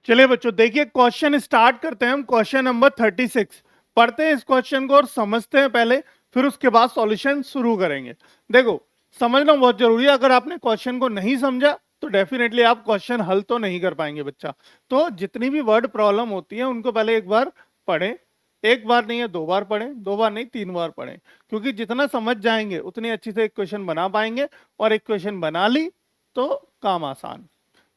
चलिए बच्चों देखिए क्वेश्चन स्टार्ट करते हैं हम। क्वेश्चन नंबर 36 पढ़ते हैं इस क्वेश्चन को और समझते हैं पहले, फिर उसके बाद सॉल्यूशन शुरू करेंगे। देखो समझना बहुत जरूरी है। अगर आपने क्वेश्चन को नहीं समझा तो डेफिनेटली आप क्वेश्चन हल तो नहीं कर पाएंगे बच्चा। तो जितनी भी वर्ड प्रॉब्लम होती है उनको पहले एक बार पढ़ें। एक बार नहीं है, 2 बार पढ़ें, 2 बार नहीं 3 बार पढ़ें, क्योंकि जितना समझ जाएंगे उतनी अच्छी से इक्वेशन बना पाएंगे। और इक्वेशन बना ली तो काम आसान,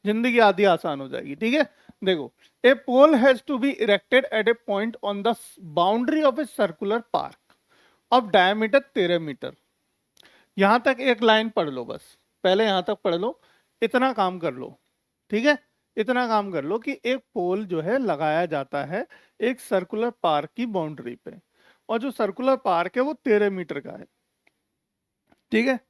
जिंदगी आधी आसान हो जाएगी। ठीक है, देखो a pole has to be erected at a point on the boundary of a circular park of diameter 13 metre. यहां तक एक लाइन पढ़ लो, बस पहले यहां तक पढ़ लो, इतना काम कर लो। ठीक है, इतना काम कर लो कि एक पोल जो है लगाया जाता है एक सर्कुलर पार्क की बाउंड्री पे, और जो सर्कुलर पार्क है वो 13 मीटर का है। ठीक है,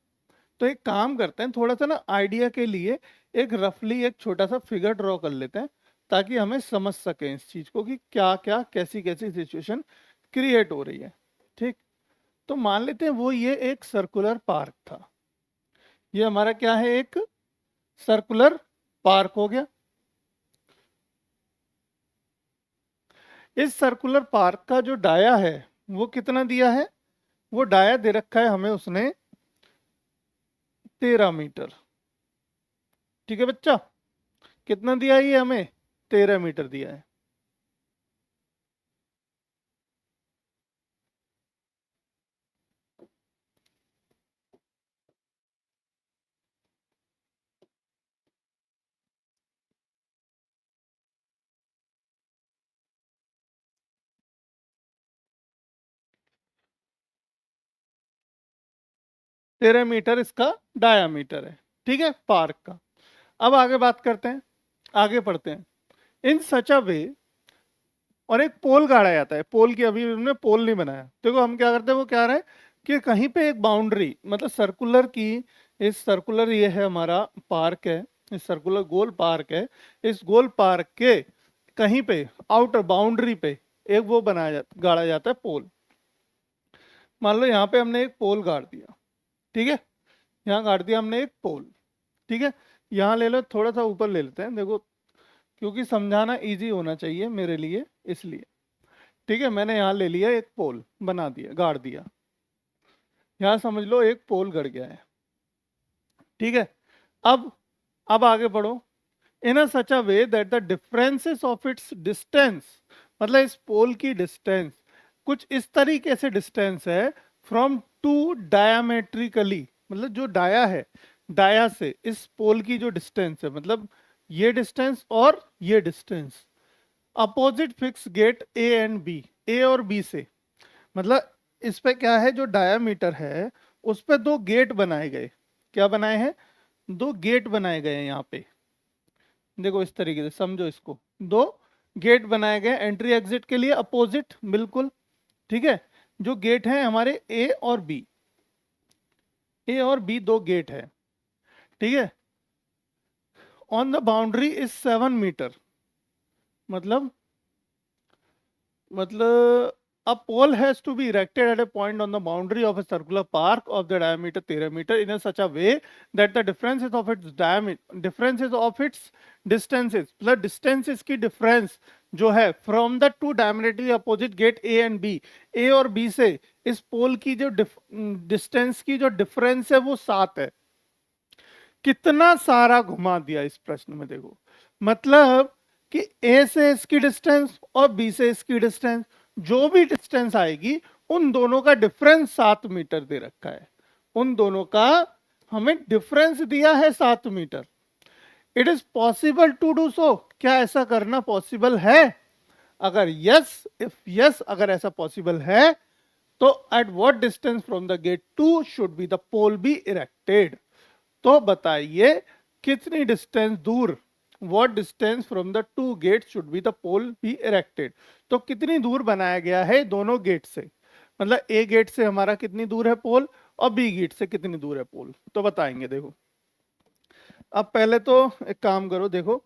तो एक काम करते हैं, थोड़ा सा ना आइडिया के लिए एक रफली एक छोटा सा फिगर ड्रॉ कर लेते हैं, ताकि हमें समझ सके इस चीज को कि क्या क्या कैसी कैसी सिचुएशन क्रिएट हो रही है। ठीक, तो मान लेते हैं वो ये एक सर्कुलर पार्क था। ये हमारा क्या है, एक सर्कुलर पार्क हो गया। इस सर्कुलर पार्क का जो डाया है वो कितना दिया है, वो डाया दे रखा है हमें उसने 13 मीटर। ठीक है बच्चा, कितना दिया है ये हमें, 13 मीटर दिया है। 13 मीटर इसका डायामीटर है। ठीक है, पार्क का। अब आगे बात करते हैं, आगे पढ़ते हैं। इन सच अ वे, और एक पोल गाड़ा जाता है। पोल की अभी हमने पोल नहीं बनाया। देखो हम क्या करते हैं, वो क्या रहा है कि कहीं पे एक बाउंड्री मतलब सर्कुलर की, इस सर्कुलर ये है हमारा पार्क है, इस सर्कुलर गोल पार्क है। इस गोल पार्क के कहीं पे आउटर बाउंड्री पे एक वो गाड़ा जाता है पोल। मान लो यहाँ पे हमने एक पोल गाड़ दिया। ठीक है, यहाँ गाड़ दिया हमने एक पोल। ठीक है, यहाँ ले लो, थोड़ा सा ऊपर ले लेते हैं, देखो क्योंकि समझाना इजी होना चाहिए मेरे लिए, इसलिए। ठीक है, मैंने यहाँ ले लिया, एक पोल बना दिया, गाड़ दिया। यहाँ समझ लो एक पोल गड़ गया है। ठीक है, अब आगे बढ़ो। In a such a way that the differences of its distance, मतलब इस पोल की डिस्टेंस कुछ इस तरीके से डिस्टेंस है फ्रॉम टू डायामेट्रिकली, मतलब जो डाया है, डाया से इस पोल की जो डिस्टेंस है, मतलब ये डिस्टेंस और ये distance opposite fix gate A and B, A और बी से, मतलब इस पे क्या है, जो डायामीटर है उस पे 2 गेट बनाए गए। क्या बनाए हैं, 2 गेट बनाए गए हैं यहाँ पे। देखो इस तरीके से समझो इसको, 2 गेट बनाए गए एंट्री एग्जिट के लिए अपोजिट, बिल्कुल। ठीक है, जो गेट हैं हमारे ए और बी, ए और बी 2 गेट है। ठीक है, on the boundary is 7 metre, मतलब मतलब a pole has to be erected at a point on the boundary of a circular park of the diameter 13 meter in a such a way that the differences of its distances मतलब distances की difference जो है from the two diametrically opposite gate A and B, A और B से इस पोल की जो distance की जो difference है वो 7 है। कितना सारा घुमा दिया इस प्रश्न में, देखो मतलब कि ए से इसकी डिस्टेंस और बी से इसकी डिस्टेंस, जो भी डिस्टेंस आएगी उन दोनों का डिफरेंस 7 मीटर दे रखा है। उन दोनों का हमें डिफरेंस दिया है 7 metre. It is possible to do so, क्या ऐसा करना पॉसिबल है? अगर यस, इफ यस अगर ऐसा पॉसिबल है तो at what distance from the gate to should be the pole be erected. तो बताइए कितनी डिस्टेंस दूर, what distance from the 2 gate should be the pole be erected. तो कितनी दूर बनाया गया है दोनों गेट से, मतलब ए गेट से हमारा कितनी दूर है पोल और बी गेट से कितनी दूर है पोल, तो बताएंगे। देखो अब पहले तो एक काम करो, देखो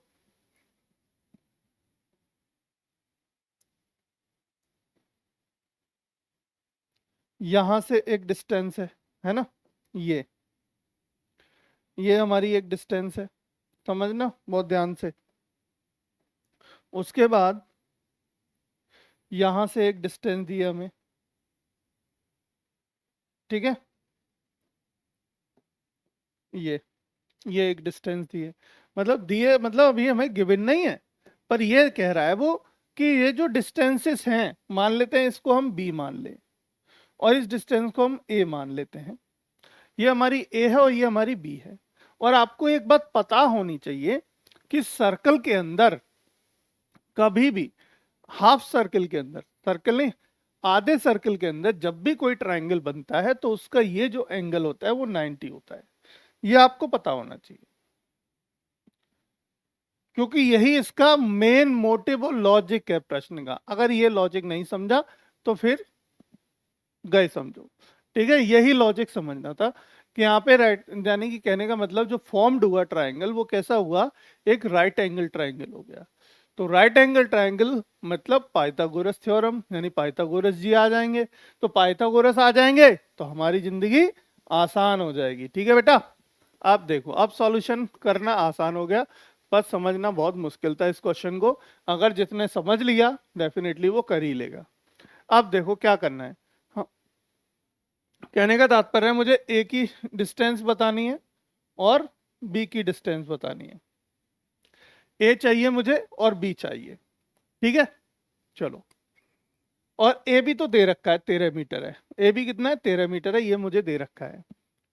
यहां से एक डिस्टेंस है ना, ये हमारी एक डिस्टेंस है, समझना बहुत ध्यान से। उसके बाद यहां से एक डिस्टेंस दी है हमें, ठीक है, ये एक डिस्टेंस दी है, मतलब दिए मतलब अभी हमें गिवन नहीं है, पर ये कह रहा है वो कि ये जो डिस्टेंसेस हैं, मान लेते हैं इसको हम बी मान लें और इस डिस्टेंस को हम ए मान लेते हैं, ये हमारी ए है और ये हमारी बी है। और आपको एक बात पता होनी चाहिए कि सर्कल के अंदर कभी भी, हाफ सर्कल के अंदर, सर्कल नहीं, आधे सर्कल के अंदर जब भी कोई ट्रायंगल बनता है तो उसका ये जो एंगल होता है वो 90 होता है, ये आपको पता होना चाहिए, क्योंकि यही इसका मेन मोटिव और लॉजिक है प्रश्न का। अगर ये लॉजिक नहीं समझा तो फिर गए समझो, ठीक है, यही लॉजिक समझना था कि यहाँ पे राइट, यानी कि कहने का मतलब जो फॉर्म्ड हुआ ट्रायंगल वो कैसा हुआ, एक राइट एंगल ट्रायंगल हो गया। तो राइट एंगल ट्रायंगल मतलब पाइथागोरस थ्योरम, यानी पाइथागोरस जी आ जाएंगे, तो पाइथागोरस आ जाएंगे तो हमारी जिंदगी आसान हो जाएगी। ठीक है बेटा, आप देखो अब सॉल्यूशन करना आसान हो गया, बस समझना बहुत मुश्किल था इस क्वेश्चन को, अगर जिसने समझ लिया डेफिनेटली वो कर ही लेगा। अब देखो क्या करना है, हाँ, कहने का तात्पर्य है मुझे ए की डिस्टेंस बतानी है और बी की डिस्टेंस बतानी है, ए चाहिए मुझे और बी चाहिए, ठीक है, चलो। और ए भी तो दे रखा है 13 मीटर है, ए भी कितना है 13 मीटर है, ये मुझे दे रखा है,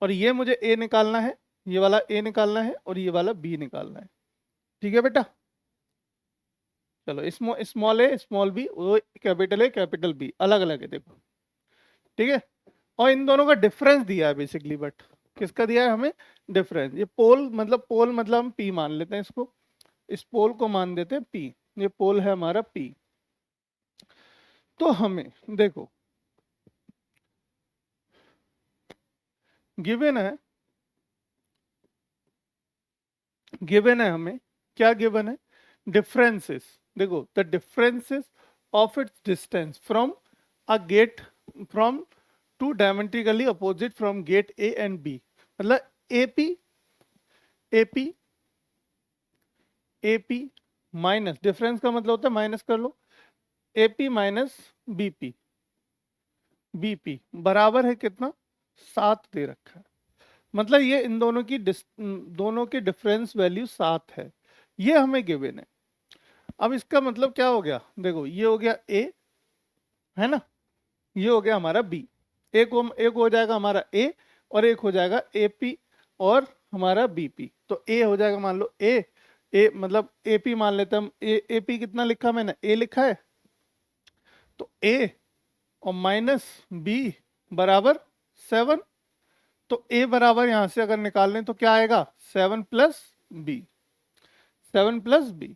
और ये मुझे ए निकालना है, ये वाला ए निकालना है और ये वाला बी निकालना है, ठीक है बेटा। चलो स्मॉल ए स्मॉल बी, वो कैपिटल ए कैपिटल बी अलग अलग है देखो, ठीक है, और इन दोनों का डिफरेंस दिया है बेसिकली, बट किसका दिया है हमें, डिफरेंस। ये पोल मतलब हम पी मान लेते हैं इसको, इस पोल को मान देते हैं पी, ये पोल है हमारा पी। तो हमें देखो गिवन है, गिवन है हमें, क्या गिवन है, डिफरेंसेस, देखो the differences of its distance from a gate, from two diametrically opposite from gate A and B, मतलब AP, AP, AP minus, difference का मतलब होता है माइनस कर लो, एपी माइनस बीपी, बीपी बराबर है कितना, 7 दे रखा है, मतलब ये इन दोनों की दोनों की डिफरेंस वैल्यू 7 है, ये हमें गिवन है। अब इसका मतलब क्या हो गया, देखो ये हो गया ए, है ना, ये हो गया हमारा बी, एक हो जाएगा हमारा ए और एक हो जाएगा एपी और हमारा बीपी, तो ए हो जाएगा मान लो ए मतलब एपी मान लेते हैं हम, एपी कितना लिखा मैंने, ए लिखा है, तो ए और माइनस बी बराबर 7, तो ए बराबर यहां से अगर निकाल लें तो क्या आएगा, 7 प्लस बी, 7 प्लस बी,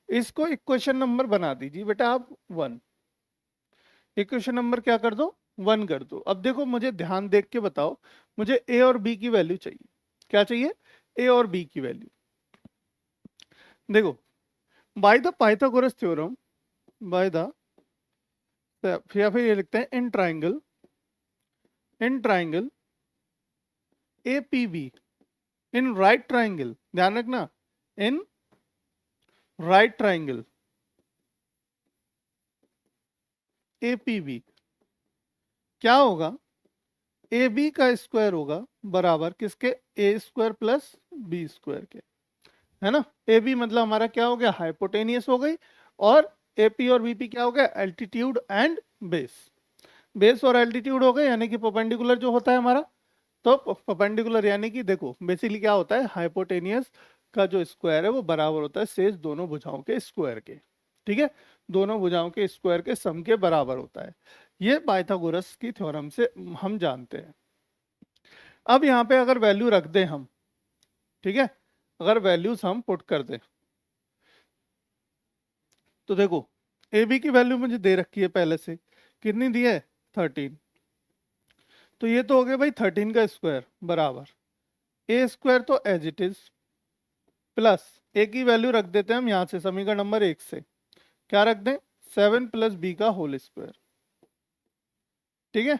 इसको इक्वेशन नंबर बना दीजिए बेटा आप 1, इक्वेशन नंबर क्या कर दो 1 कर दो। अब देखो मुझे ध्यान देख के बताओ, मुझे ए और बी की वैल्यू चाहिए, क्या चाहिए, ए और बी की वैल्यू। देखो by the Pythagoras theorem, by the, या फिर ये लिखते हैं in triangle A P B, in right triangle, ध्यान रखना, in right triangle A P B, क्या होगा, ए बी का स्क्वायर होगा बराबर किसके, A square plus B square के, है ना। ए बी मतलब हमारा क्या हो गया, हाइपोटेनियस हो गई, और ए पी और बीपी क्या हो गया, एल्टीट्यूड एंड बेस, बेस और एल्टीट्यूड हो गए, यानी कि परपेंडिकुलर जो होता है हमारा, तो परपेंडिकुलर यानी कि देखो बेसिकली क्या होता है, हाइपोटेनियस का जो स्क्वायर है वो बराबर होता है शेष दोनों भुजाओं के स्क्वायर के, ठीक है, दोनों भुजाओं के स्क्वायर के सम के बराबर होता है, ये पाइथागोरस की थ्योरम से हम जानते हैं। अब यहाँ पे अगर वैल्यू रख दें हम, ठीक है, अगर वैल्यूज हम पुट कर दें, तो देखो ए बी की वैल्यू मुझे दे रखी है पहले से, कितनी दी है 13, तो ये तो हो गया भाई 13 का स्क्वायर बराबर ए स्क्वायर, तो एज इट इज प्लस ए की वैल्यू रख देते हैं हम यहां से समीकरण नंबर 1 से, क्या रख दें 7 प्लस बी का होल स्क्वायर, ठीक है,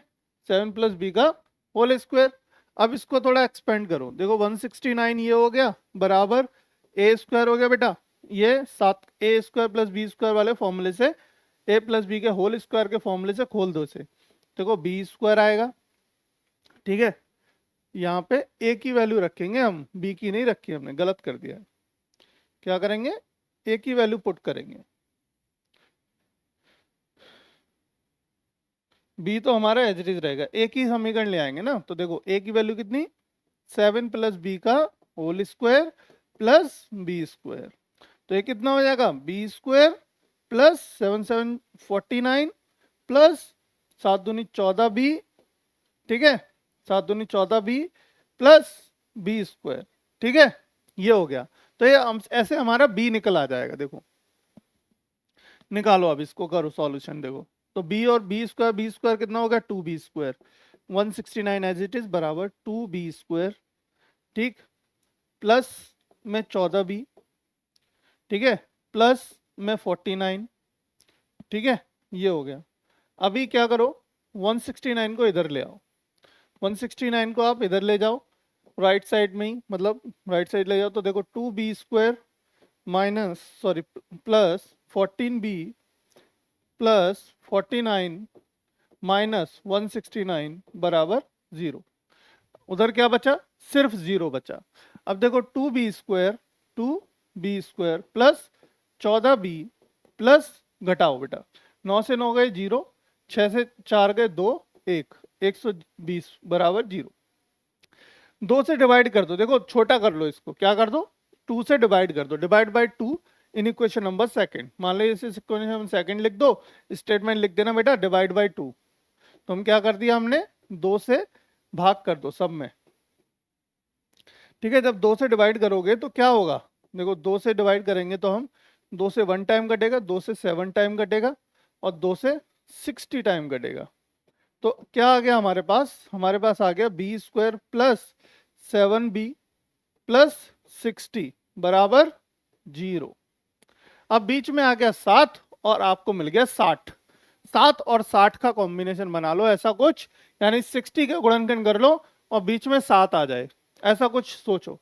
7 प्लस बी का होल स्क्वायर। अब इसको थोड़ा एक्सपेंड करो, देखो 169 ये हो गया बराबर ए स्क्वायर हो गया बेटा, ये 7a² प्लस b² वाले फॉर्मूले से a प्लस बी के होल स्क्वायर के फॉर्मूले से खोल दो इसे, देखो b² आएगा। ठीक है, यहाँ पे a की वैल्यू रखेंगे हम, b की नहीं रखी हमने, गलत कर दिया। क्या करेंगे, a की वैल्यू पुट करेंगे। b तो हमारा एज इट इज रहेगा, a की समीकरण ले आएंगे ना, तो देखो a की वैल्यू कितनी, 7 प्लस बी का होल स्क्वायर प्लस b²। तो ये कितना हो जाएगा, b² प्लस 7 7 49 प्लस 7 दूनी 14b, ठीक है, 7 दूनी 14b प्लस b²। ठीक है, ये हो गया। तो ये ऐसे हमारा b निकल आ जाएगा। देखो निकालो, अब इसको करो सॉल्यूशन। देखो तो b और b² कितना होगा, 2b², 169 एज इट इज बराबर 2b², ठीक, प्लस में 14b, ठीक है, प्लस में 49, ठीक है, ये हो गया। अभी क्या करो, 169 को इधर ले आओ, 169 को आप इधर ले जाओ राइट साइड में ही, मतलब राइट साइड ले जाओ। तो देखो 2b² minus sorry plus 14b plus 49 minus 169 बराबर 0। उधर क्या बचा, सिर्फ 0 बचा। अब देखो 2b² प्लस 14b प्लस, घटाओ बेटा, 9 से 9 गए 0, 6 से 4 गए 2, 1, 120 बराबर 0। 2 से डिवाइड कर दो, देखो छोटा कर लो इसको, क्या कर दो, 2 से डिवाइड कर दो, divide by 2 in equation number second. मान लो इसे इक्वेशन नंबर सेकंड लिख दो, स्टेटमेंट लिख देना बेटा डिवाइड बाय 2। तो हम क्या कर दिया हमने, 2 से भाग कर दो सब में। ठीक है, जब 2 से डिवाइड करोगे तो क्या होगा, देखो 2 से डिवाइड करेंगे तो हम 2 से 1 टाइम कटेगा, 2 से 7 टाइम कटेगा और 2 से 60 टाइम कटेगा। तो क्या आ गया हमारे पास आ गया b² प्लस 7b प्लस 60 बराबर 0। अब बीच में आ गया 7 और आपको मिल गया 60। 7 और 60 का कॉम्बिनेशन बना लो ऐसा कुछ, यानी 60 के गुणनखंड कर लो और बीच में 7 आ जाए, ऐसा कुछ सोचो।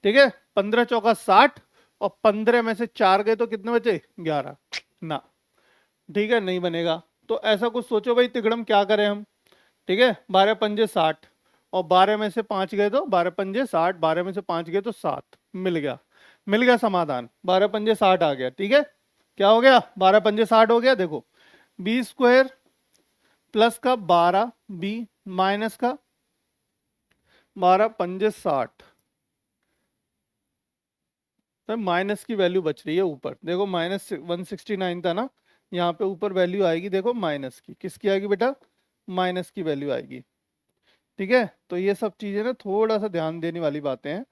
ठीक है, 15 चौका 60 और 15 में से 4 गए तो कितने बचे, 11 ना। ठीक है, नहीं बनेगा। तो ऐसा कुछ सोचो भाई, तिगड़म क्या करें हम। ठीक है, 12 पंजे 60 और 12 में से 5 गए तो 12 पंजे 60, 12 में से 5 गए तो 7, मिल गया समाधान, 12 पंजे 60 आ गया। ठीक है, क्या हो गया, 12 पंजे 60 हो गया। देखो b² प्लस का 12 b माइनस का 12 पंजे 60, तो माइनस की वैल्यू बच रही है ऊपर। देखो माइनस 169 था ना, यहाँ पे ऊपर वैल्यू आएगी, देखो माइनस की, किसकी आएगी बेटा, माइनस की वैल्यू आएगी। ठीक है, तो ये सब चीजें ना थोड़ा सा ध्यान देने वाली बातें हैं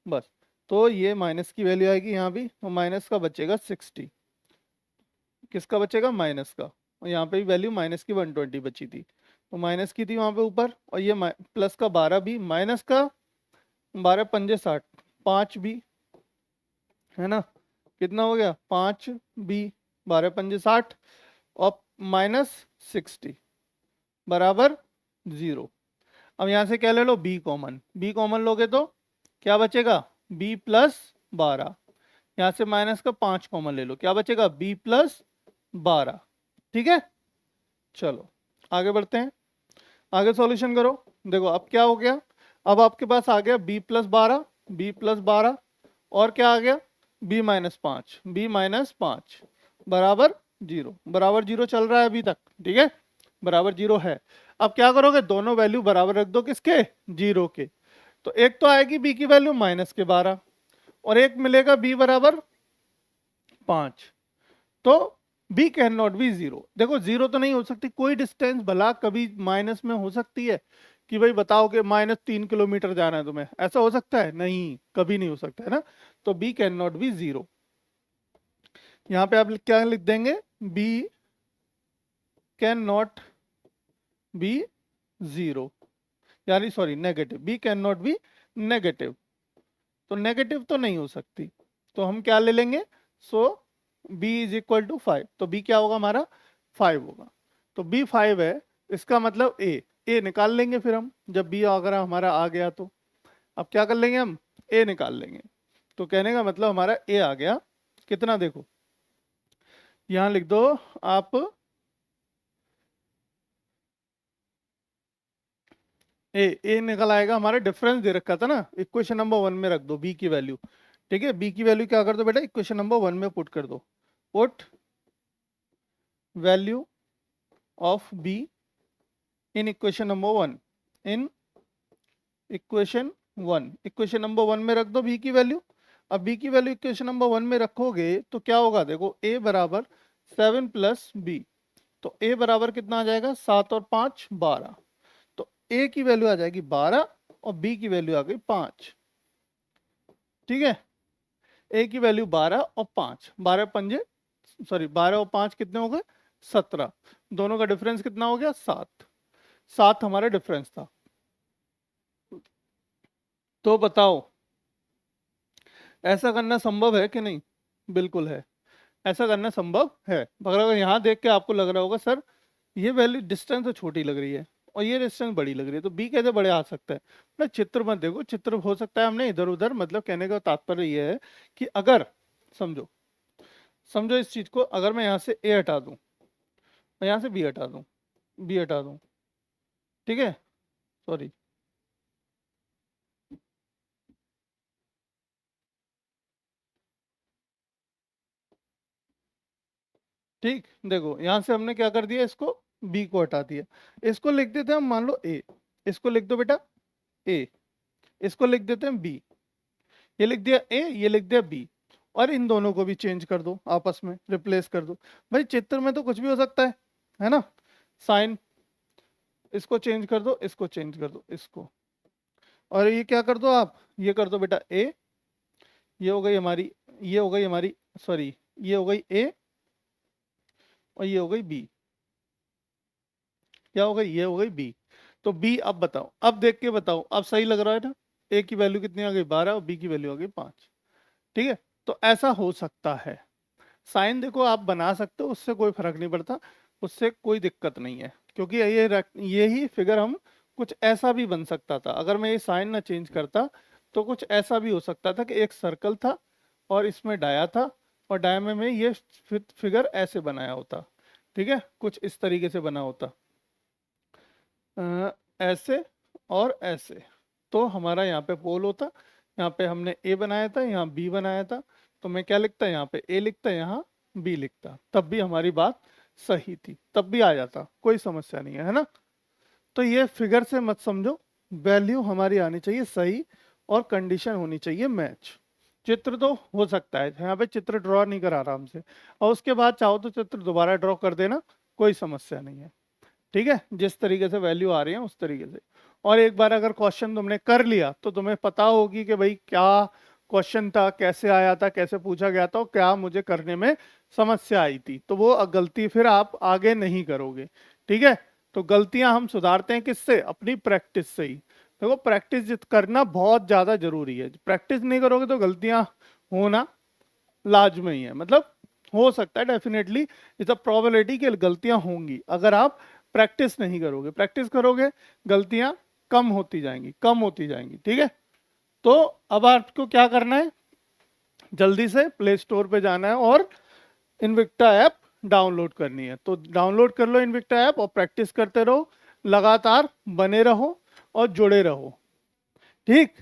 बस। तो ये माइनस की वैल्यू आएगी यहाँ भी, तो माइनस का बचेगा 60, किसका बचेगा, माइनस का। और यहाँ पे भी वैल्यू माइनस की 120 बची थी, तो माइनस की थी वहां पे ऊपर। और ये प्लस का 12 भी माइनस का 12 पंजे 60, 5 भी है ना, कितना हो गया 5 बी, 12 पंजे 60 और माइनस 60 बराबर 0। अब यहां से क्या ले लो, b कॉमन, b कॉमन लोगे तो क्या बचेगा, b प्लस 12, यहां से माइनस का 5 कॉमन ले लो, क्या बचेगा, b प्लस 12। ठीक है, चलो आगे बढ़ते हैं, आगे सॉल्यूशन करो। देखो अब क्या हो गया, अब आपके पास आ गया b+12 और क्या आ गया, b-5 बराबर 0 चल रहा है अभी तक। ठीक है, बराबर 0 है। अब क्या करोगे, दोनों वैल्यू बराबर रख दो, किसके, 0 के। तो एक तो आएगी b की वैल्यू -12 और एक मिलेगा b बराबर 5। तो b कैन नॉट बी 0। देखो 0 तो नहीं हो सकती, कोई डिस्टेंस भला कभी माइनस में हो सकती है कि भाई बताओ कि -3 किलोमीटर जाना है तुम्हें, ऐसा हो सकता है, नहीं, कभी नहीं हो सकता है ना। तो b कैन नॉट बी 0। यहां पे आप क्या लिख देंगे, b कैन नॉट बी 0, यानी sorry negative, b can not be negative. तो नेगेटिव तो नहीं हो सकती, तो हम क्या ले लेंगे, सो b इज इक्वल टू 5। तो b क्या होगा हमारा, 5 होगा। तो b 5 है, इसका मतलब a निकाल लेंगे फिर हम, जब b अगर हमारा आ गया तो। अब क्या कर लेंगे हम, a निकाल लेंगे। तो कहने का मतलब हमारा a आ गया, कितना देखो, यहां लिख दो आप ए निकल आएगा, हमारा डिफरेंस दे रखा था ना, इक्वेशन नंबर 1 में रख दो बी की वैल्यू। ठीक है, बी की वैल्यू क्या कर दो बेटा, इक्वेशन नंबर 1 में पुट कर दो। Put value of be in equation number 1, in equation 1, equation number 1 में रख दो बी की वैल्यू। अब बी की वैल्यू इक्वेशन नंबर 1 में रखोगे तो क्या होगा, देखो ए बराबर 7 प्लस बी, तो ए बराबर कितना आ जाएगा, 7 और 5 12, तो ए की वैल्यू आ जाएगी 12 और बी की वैल्यू आ गई 5। ठीक है, ए की वैल्यू 12 और 5, 12 पंजे सॉरी 12 और 5 कितने हो गए, 17, दोनों का डिफरेंस कितना हो गया, 7, 7 हमारा डिफरेंस था। तो बताओ ऐसा करना संभव है कि नहीं, बिल्कुल है, ऐसा करना संभव है। मगर अगर यहाँ देख के आपको लग रहा होगा सर ये वैल्यू डिस्टेंस तो छोटी लग रही है और ये डिस्टेंस बड़ी लग रही है, तो बी कैसे बड़े आ सकता है, ना चित्र मत देखो, चित्र हो सकता है हमने इधर उधर, मतलब कहने का तात्पर्य ये है कि अगर समझो समझो इस चीज को, अगर मैं यहाँ से ए हटा दूं, मैं यहाँ से बी हटा दूं, बी हटा दूं, ठीक है, सॉरी ठीक, देखो यहाँ से हमने क्या कर दिया, इसको बी को हटा दिया, इसको लिख देते हैं हम, मान लो ए, इसको लिख दो बेटा ए, इसको लिख देते हैं बी, ये लिख दिया ए, ये लिख दिया बी, और इन दोनों को भी चेंज कर दो, आपस में रिप्लेस कर दो। भाई चित्र में तो कुछ भी हो सकता है ना, साइन, इसको चेंज कर दो, इसको चेंज कर दो, इसको, और ये क्या कर दो आप, ये कर दो बेटा ए, ये हो गई हमारी, ये हो गई हमारी, सॉरी ये हो गई ए और ये हो गई बी, क्या हो गई, ये हो गई बी। तो बी अब बताओ, अब देख के बताओ, अब सही लग रहा है ना, ए की वैल्यू कितनी आ गई 12 और बी की वैल्यू आ गई 5। ठीक है, तो ऐसा हो सकता है, साइन देखो आप बना सकते हो, उससे कोई फर्क नहीं पड़ता, उससे कोई दिक्कत नहीं है, क्योंकि ये ही फिगर हम कुछ ऐसा भी बन सकता था, अगर मैं ये साइन ना चेंज करता तो कुछ ऐसा भी हो सकता था कि एक सर्कल था और इसमें डाया था, और डाया में ये फिगर ऐसे बनाया होता, ठीक है, कुछ इस तरीके से बना होता, ऐसे और ऐसे, तो हमारा यहाँ पे पोल होता, यहाँ पे हमने ए बनाया था, यहाँ बी बनाया था, तो मैं क्या लिखता, यहाँ पे ए लिखता, यहाँ बी लिखता, तब भी हमारी बात सही थी, तब भी आ जाता, कोई समस्या नहीं है ना। तो ये फिगर से मत समझो, वैल्यू हमारी आनी चाहिए सही और कंडीशन होनी चाहिए मैच। चित्र तो हो सकता है, यहाँ पे चित्र ड्रॉ नहीं करा आराम से, और उसके बाद चाहो तो चित्र दोबारा ड्रॉ कर देना, कोई समस्या नहीं है। ठीक है, जिस तरीके से वैल्यू आ रही है उस तरीके से, और एक बार अगर क्वेश्चन तुमने कर लिया तो तुम्हें पता होगी कि भाई क्या क्वेश्चन था, कैसे आया था, कैसे पूछा गया था और क्या मुझे करने में समस्या आई थी, तो वो गलती फिर आप आगे नहीं करोगे। ठीक है, तो गलतियां हम सुधारते हैं किससे, अपनी प्रैक्टिस से ही। देखो प्रैक्टिस करना बहुत ज्यादा जरूरी है, प्रैक्टिस नहीं करोगे तो गलतियां होना लाजमी ही है, मतलब हो सकता है, डेफिनेटली इट्स अ प्रोबेबिलिटी कि गलतियां होंगी, अगर आप प्रैक्टिस नहीं करोगे, प्रैक्टिस करोगे गलतियां कम होती जाएंगी, कम होती जाएंगी। ठीक है, तो अब आपको क्या करना है, जल्दी से प्ले स्टोर पे जाना है और इनविक्टा ऐप डाउनलोड करनी है, तो डाउनलोड कर लो इनविक्टा ऐप और प्रैक्टिस करते रहो, लगातार बने रहो और जुड़े रहो। ठीक।